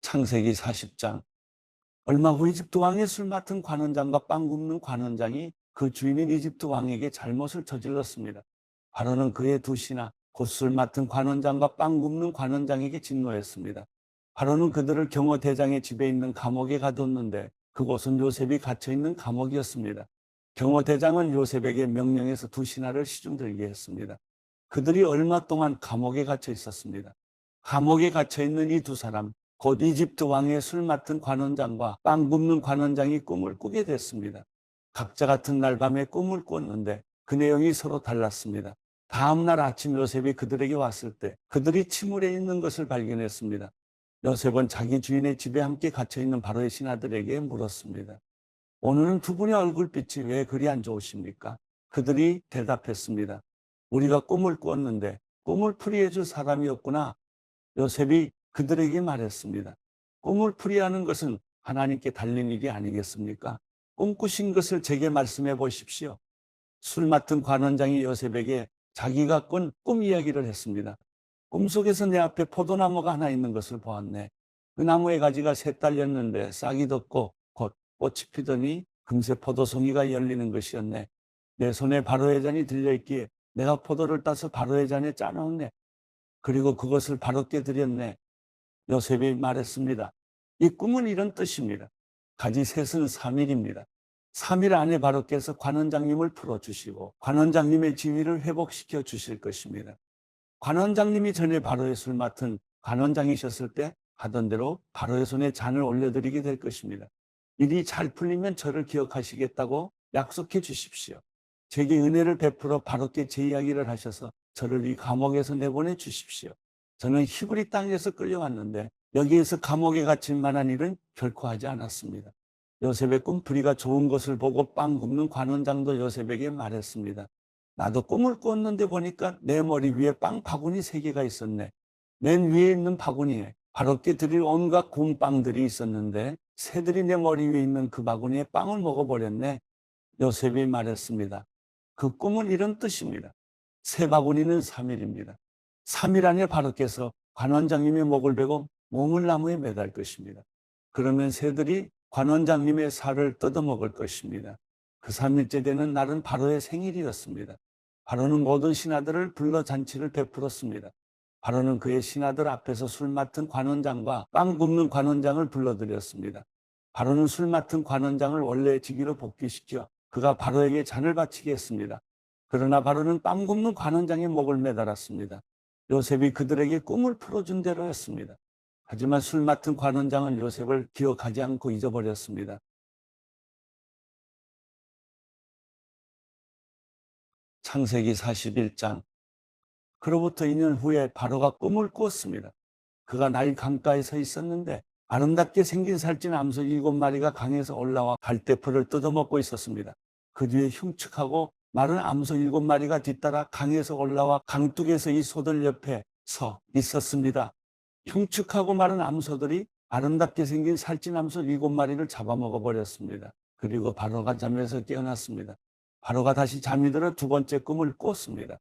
창세기 40장. 얼마 후 이집트 왕의 술 맡은 관원장과 빵 굽는 관원장이 그 주인인 이집트 왕에게 잘못을 저질렀습니다. 바로는 그의 두 신하 곧 술 맡은 관원장과 빵 굽는 관원장에게 진노했습니다. 바로는 그들을 경호 대장의 집에 있는 감옥에 가뒀는데 그곳은 요셉이 갇혀 있는 감옥이었습니다. 경호 대장은 요셉에게 명령해서 두 신하를 시중 들게 했습니다. 그들이 얼마 동안 감옥에 갇혀 있었습니다. 감옥에 갇혀 있는 이 두 사람, 곧 이집트 왕의 술 맡은 관원장과 빵 굽는 관원장이 꿈을 꾸게 됐습니다. 각자 같은 날 밤에 꿈을 꿨는데 그 내용이 서로 달랐습니다. 다음 날 아침 요셉이 그들에게 왔을 때 그들이 침울해 있는 것을 발견했습니다. 요셉은 자기 주인의 집에 함께 갇혀 있는 바로의 신하들에게 물었습니다. 오늘은 두 분의 얼굴빛이 왜 그리 안 좋으십니까? 그들이 대답했습니다. 우리가 꿈을 꿨는데 꿈을 풀이해 줄 사람이 없구나. 요셉이 그들에게 말했습니다. 꿈을 풀이하는 것은 하나님께 달린 일이 아니겠습니까? 꿈꾸신 것을 제게 말씀해 보십시오. 술 맡은 관원장이 요셉에게 자기가 꾼 꿈 이야기를 했습니다. 꿈속에서 내 앞에 포도나무가 하나 있는 것을 보았네. 그 나무의 가지가 셋 달렸는데 싹이 돋고 곧 꽃이 피더니 금세 포도송이가 열리는 것이었네. 내 손에 바로의 잔이 들려있기에 내가 포도를 따서 바로의 잔에 짜놓았네. 그리고 그것을 바로께 드렸네. 요셉이 말했습니다. 이 꿈은 이런 뜻입니다. 가지 셋은 3일입니다. 3일 안에 바로께서 관원장님을 풀어주시고 관원장님의 지위를 회복시켜 주실 것입니다. 관원장님이 전에 바로의 술 맡은 관원장이셨을 때 하던 대로 바로의 손에 잔을 올려드리게 될 것입니다. 일이 잘 풀리면 저를 기억하시겠다고 약속해 주십시오. 제게 은혜를 베풀어 바로께 제 이야기를 하셔서 저를 이 감옥에서 내보내 주십시오. 저는 히브리 땅에서 끌려왔는데 여기에서 감옥에 갇힐 만한 일은 결코 하지 않았습니다. 요셉의 꿈풀이가 좋은 것을 보고 빵 굽는 관원장도 요셉에게 말했습니다. 나도 꿈을 꿨는데 보니까 내 머리 위에 빵 바구니 3개가 있었네. 맨 위에 있는 바구니에 바로께 드릴 온갖 구운 빵들이 있었는데 새들이 내 머리 위에 있는 그 바구니에 빵을 먹어버렸네. 요셉이 말했습니다. 그 꿈은 이런 뜻입니다. 새 바구니는 3일입니다. 3일 안에 바로께서 관원장님의 목을 베고 몸을 나무에 매달 것입니다. 그러면 새들이 관원장님의 살을 뜯어먹을 것입니다. 그 3일째 되는 날은 바로의 생일이었습니다. 바로는 모든 신하들을 불러 잔치를 베풀었습니다. 바로는 그의 신하들 앞에서 술 맡은 관원장과 빵 굽는 관원장을 불러들였습니다. 바로는 술 맡은 관원장을 원래의 직위로 복귀시켜 그가 바로에게 잔을 바치게 했습니다. 그러나 바로는 빵 굽는 관원장의 목을 매달았습니다. 요셉이 그들에게 꿈을 풀어준 대로 했습니다. 하지만 술 맡은 관원장은 요셉을 기억하지 않고 잊어버렸습니다. 창세기 41장. 그로부터 2년 후에 바로가 꿈을 꾸었습니다. 그가 나일 강가에 서 있었는데 아름답게 생긴 살찐 암소 7마리가 강에서 올라와 갈대풀을 뜯어먹고 있었습니다. 그 뒤에 흉측하고 마른 암소 7마리가 뒤따라 강에서 올라와 강둑에서 이 소들 옆에 서 있었습니다. 흉측하고 마른 암소들이 아름답게 생긴 살찐 암소 7마리를 잡아먹어 버렸습니다. 그리고 바로가 잠에서 깨어났습니다. 바로가 다시 잠이 들어 두 번째 꿈을 꿨습니다.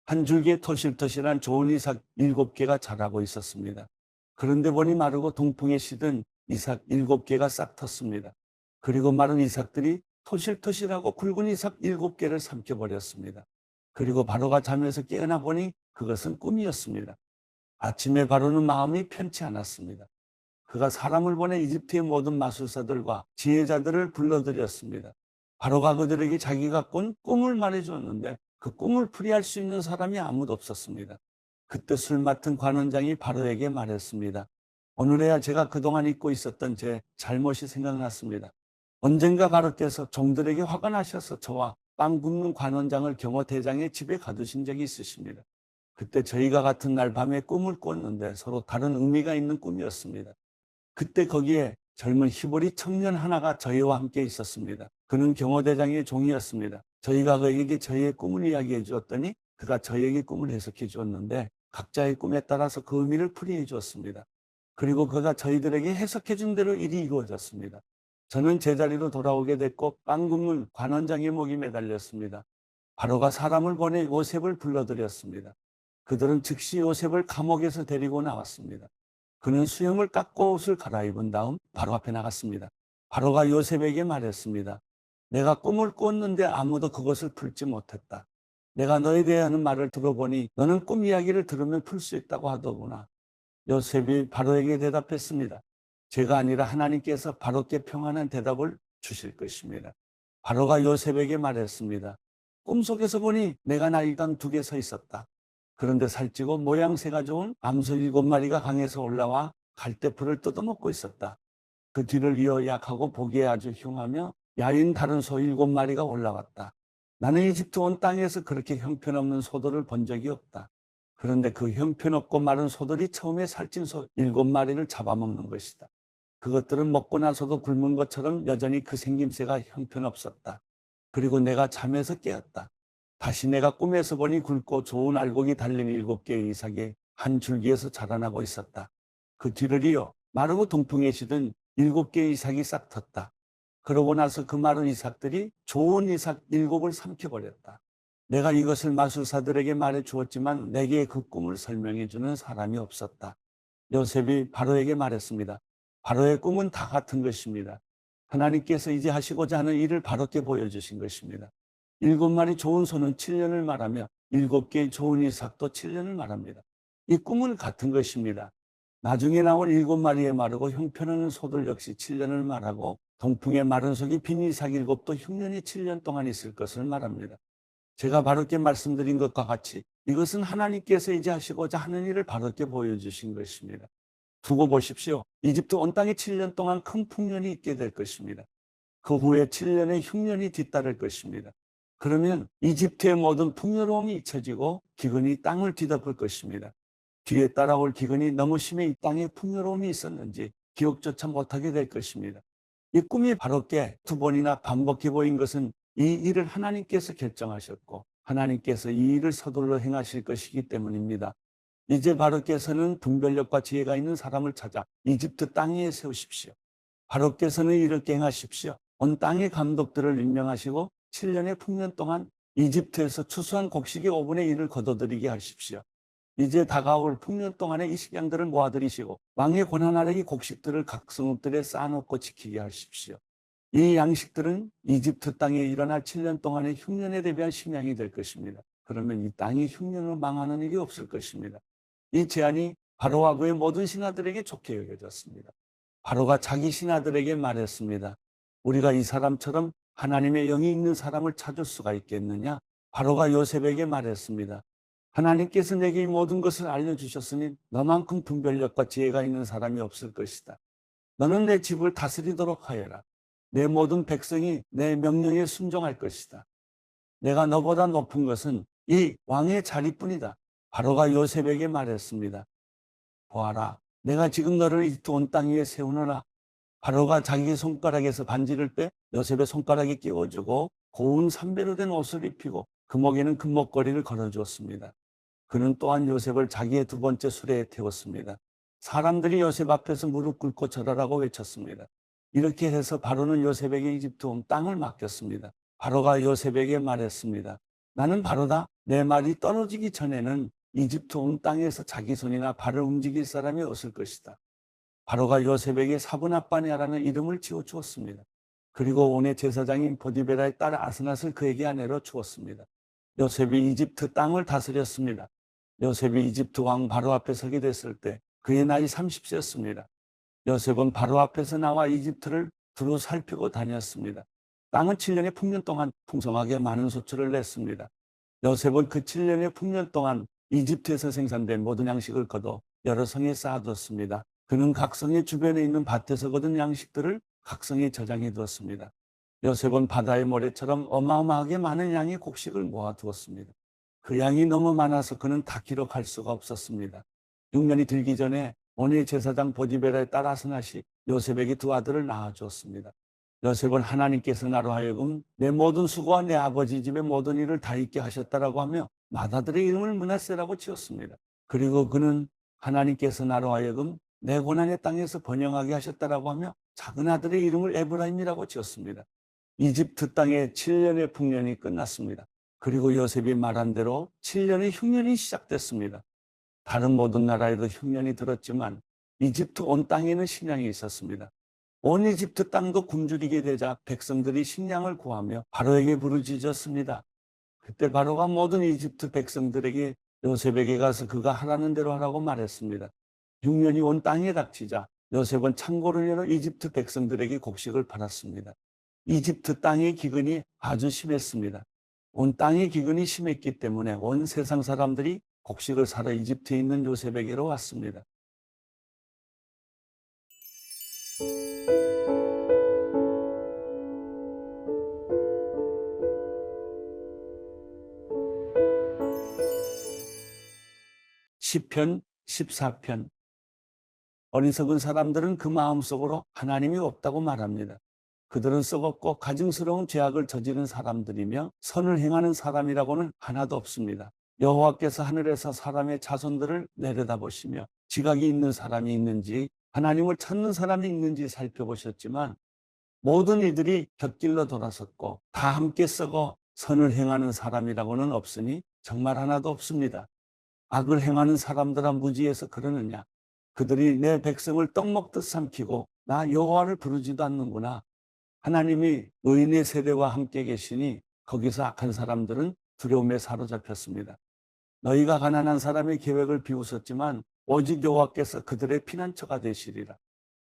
한 줄기에 토실토실한 좋은 이삭 7개가 자라고 있었습니다. 그런데 보니 마르고 동풍에 시든 이삭 7개가 싹 텄습니다. 그리고 마른 이삭들이 토실토실하고 굵은 이삭 7개를 삼켜버렸습니다. 그리고 바로가 잠에서 깨어나 보니 그것은 꿈이었습니다. 아침에 바로는 마음이 편치 않았습니다. 그가 사람을 보내 이집트의 모든 마술사들과 지혜자들을 불러들였습니다. 바로가 그들에게 자기가 꾼 꿈을 말해줬는데 그 꿈을 풀이할 수 있는 사람이 아무도 없었습니다. 그때 술 맡은 관원장이 바로에게 말했습니다. 오늘에야 제가 그동안 잊고 있었던 제 잘못이 생각났습니다. 언젠가 바로께서 종들에게 화가 나셔서 저와 빵 굽는 관원장을 경호대장의 집에 가두신 적이 있으십니다. 그때 저희가 같은 날 밤에 꿈을 꿨는데 서로 다른 의미가 있는 꿈이었습니다. 그때 거기에 젊은 히브리 청년 하나가 저희와 함께 있었습니다. 그는 경호대장의 종이었습니다. 저희가 그에게 저희의 꿈을 이야기해 주었더니 그가 저희에게 꿈을 해석해 주었는데 각자의 꿈에 따라서 그 의미를 풀이해 주었습니다. 그리고 그가 저희들에게 해석해 준 대로 일이 이루어졌습니다. 저는 제자리로 돌아오게 됐고 빵 굽는 관원장의 목이 매달렸습니다. 바로가 사람을 보내 요셉을 불러들였습니다. 그들은 즉시 요셉을 감옥에서 데리고 나왔습니다. 그는 수염을 깎고 옷을 갈아입은 다음 바로 앞에 나갔습니다. 바로가 요셉에게 말했습니다. 내가 꿈을 꿨는데 아무도 그것을 풀지 못했다. 내가 너에 대한 말을 들어보니 너는 꿈 이야기를 들으면 풀 수 있다고 하더구나. 요셉이 바로에게 대답했습니다. 제가 아니라 하나님께서 바로께 평안한 대답을 주실 것입니다. 바로가 요셉에게 말했습니다. 꿈속에서 보니 내가 나일강 두 개 서 있었다. 그런데 살찌고 모양새가 좋은 암소 7마리가 강에서 올라와 갈대풀을 뜯어먹고 있었다. 그 뒤를 이어 약하고 보기에 아주 흉하며 야윈 다른 소 7마리가 올라왔다. 나는 이집트 온 땅에서 그렇게 형편없는 소들을 본 적이 없다. 그런데 그 형편없고 마른 소들이 처음에 살찐 소 7마리를 잡아먹는 것이다. 그것들은 먹고 나서도 굶은 것처럼 여전히 그 생김새가 형편없었다. 그리고 내가 잠에서 깨었다. 다시 내가 꿈에서 보니 굵고 좋은 알곡이 달린 7개의 이삭이 한 줄기에서 자라나고 있었다. 그 뒤를 이어 마르고 동풍에 시든 7개의 이삭이 싹 텄다. 그러고 나서 그 마른 이삭들이 좋은 이삭 7을 삼켜버렸다. 내가 이것을 마술사들에게 말해 주었지만 내게 그 꿈을 설명해 주는 사람이 없었다. 요셉이 바로에게 말했습니다. 바로의 꿈은 다 같은 것입니다. 하나님께서 이제 하시고자 하는 일을 바로께 보여주신 것입니다. 7마리 좋은 소는 7년을 말하며 7개의 좋은 이삭도 7년을 말합니다. 이 꿈은 같은 것입니다. 나중에 나온 7마리의 마르고 형편없는 소들 역시 7년을 말하고 동풍의 마른 속이 빈 이삭 7도 흉년이 7년 동안 있을 것을 말합니다. 제가 바로께 말씀드린 것과 같이 이것은 하나님께서 이제 하시고자 하는 일을 바로께 보여주신 것입니다. 두고 보십시오. 이집트 온 땅에 7년 동안 큰 풍년이 있게 될 것입니다. 그 후에 7년의 흉년이 뒤따를 것입니다. 그러면 이집트의 모든 풍요로움이 잊혀지고 기근이 땅을 뒤덮을 것입니다. 뒤에 따라올 기근이 너무 심해 이 땅에 풍요로움이 있었는지 기억조차 못하게 될 것입니다. 이 꿈이 바로께 두 번이나 반복해 보인 것은 이 일을 하나님께서 결정하셨고 하나님께서 이 일을 서둘러 행하실 것이기 때문입니다. 이제 바로께서는 분별력과 지혜가 있는 사람을 찾아 이집트 땅에 세우십시오. 바로께서는 이렇게 행하십시오. 온 땅의 감독들을 임명하시고 7년의 풍년 동안 이집트에서 추수한 곡식의 5분의 1을 거둬들이게 하십시오. 이제 다가올 풍년 동안에 이 식량들을 모아들이시고 왕의 권한 아래 이 곡식들을 각 성읍들에 쌓아놓고 지키게 하십시오. 이 양식들은 이집트 땅에 일어날 7년 동안의 흉년에 대비한 식량이 될 것입니다. 그러면 이 땅이 흉년으로 망하는 일이 없을 것입니다. 이 제안이 바로와 그의 모든 신하들에게 좋게 여겨졌습니다. 바로가 자기 신하들에게 말했습니다. 우리가 이 사람처럼 하나님의 영이 있는 사람을 찾을 수가 있겠느냐? 바로가 요셉에게 말했습니다. 하나님께서 내게 이 모든 것을 알려주셨으니 너만큼 분별력과 지혜가 있는 사람이 없을 것이다. 너는 내 집을 다스리도록 하여라. 내 모든 백성이 내 명령에 순종할 것이다. 내가 너보다 높은 것은 이 왕의 자리뿐이다. 바로가 요셉에게 말했습니다. 보아라, 내가 지금 너를 이집트 온 땅 위에 세우노라. 바로가 자기 손가락에서 반지를 빼 요셉의 손가락에 끼워주고 고운 삼배로 된 옷을 입히고 그 목에는 금목걸이를 걸어주었습니다. 그는 또한 요셉을 자기의 두 번째 수레에 태웠습니다. 사람들이 요셉 앞에서 무릎 꿇고 절하라고 외쳤습니다. 이렇게 해서 바로는 요셉에게 이집트 온 땅을 맡겼습니다. 바로가 요셉에게 말했습니다. 나는 바로다. 내 말이 떨어지기 전에는 이집트 온 땅에서 자기 손이나 발을 움직일 사람이 없을 것이다. 바로가 요셉에게 사브나빠네아라는 이름을 지어주었습니다. 그리고 온의 제사장인 보디베라의 딸 아스낫을 그에게 아내로 주었습니다. 요셉이 이집트 땅을 다스렸습니다. 요셉이 이집트 왕 바로 앞에 서게 됐을 때 그의 나이 30세였습니다. 요셉은 바로 앞에서 나와 이집트를 두루 살피고 다녔습니다. 땅은 7년의 풍년 동안 풍성하게 많은 소출을 냈습니다. 요셉은 그 7년의 풍년 동안 이집트에서 생산된 모든 양식을 거둬 여러 성에 쌓아두었습니다. 그는 각 성의 주변에 있는 밭에서 거둔 양식들을 각 성에 저장해 두었습니다. 요셉은 바다의 모래처럼 어마어마하게 많은 양의 곡식을 모아두었습니다. 그 양이 너무 많아서 그는 다 기록할 수가 없었습니다. 6년이 들기 전에 온의 제사장 보디베라의 딸 아스낫이 요셉에게 두 아들을 낳아주었습니다. 요셉은 하나님께서 나로 하여금 내 모든 수고와 내 아버지 집의 모든 일을 다 잊게 하셨다라고 하며 맏아들의 이름을 므낫세라고 지었습니다. 그리고 그는 하나님께서 나로 하여금 내 고난의 땅에서 번영하게 하셨다라고 하며 작은 아들의 이름을 에브라임이라고 지었습니다. 이집트 땅의 7년의 풍년이 끝났습니다. 그리고 요셉이 말한 대로 7년의 흉년이 시작됐습니다. 다른 모든 나라에도 흉년이 들었지만 이집트 온 땅에는 식량이 있었습니다. 온 이집트 땅도 굶주리게 되자 백성들이 식량을 구하며 바로에게 부르짖었습니다. 그때 바로가 모든 이집트 백성들에게 요셉에게 가서 그가 하라는 대로 하라고 말했습니다. 6년이 온 땅에 닥치자 요셉은 창고를 열어 이집트 백성들에게 곡식을 팔았습니다. 이집트 땅의 기근이 아주 심했습니다. 온 땅의 기근이 심했기 때문에 온 세상 사람들이 곡식을 사러 이집트에 있는 요셉에게로 왔습니다. 시편 14편. 어리석은 사람들은 그 마음속으로 하나님이 없다고 말합니다. 그들은 썩었고 가증스러운 죄악을 저지른 사람들이며 선을 행하는 사람이라고는 하나도 없습니다. 여호와께서 하늘에서 사람의 자손들을 내려다보시며 지각이 있는 사람이 있는지 하나님을 찾는 사람이 있는지 살펴보셨지만 모든 이들이 곁길로 돌아섰고 다 함께 썩어 선을 행하는 사람이라고는 없으니 정말 하나도 없습니다. 악을 행하는 사람들아 무지해서 그러느냐? 그들이 내 백성을 떡 먹듯 삼키고 나 여호와를 부르지도 않는구나. 하나님이 의인의 세대와 함께 계시니 거기서 악한 사람들은 두려움에 사로잡혔습니다. 너희가 가난한 사람의 계획을 비웃었지만 오직 여호와께서 그들의 피난처가 되시리라.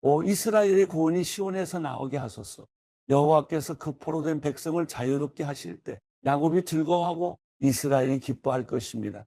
오 이스라엘의 구원이 시온에서 나오게 하소서. 여호와께서 그 포로된 백성을 자유롭게 하실 때 야곱이 즐거워하고 이스라엘이 기뻐할 것입니다.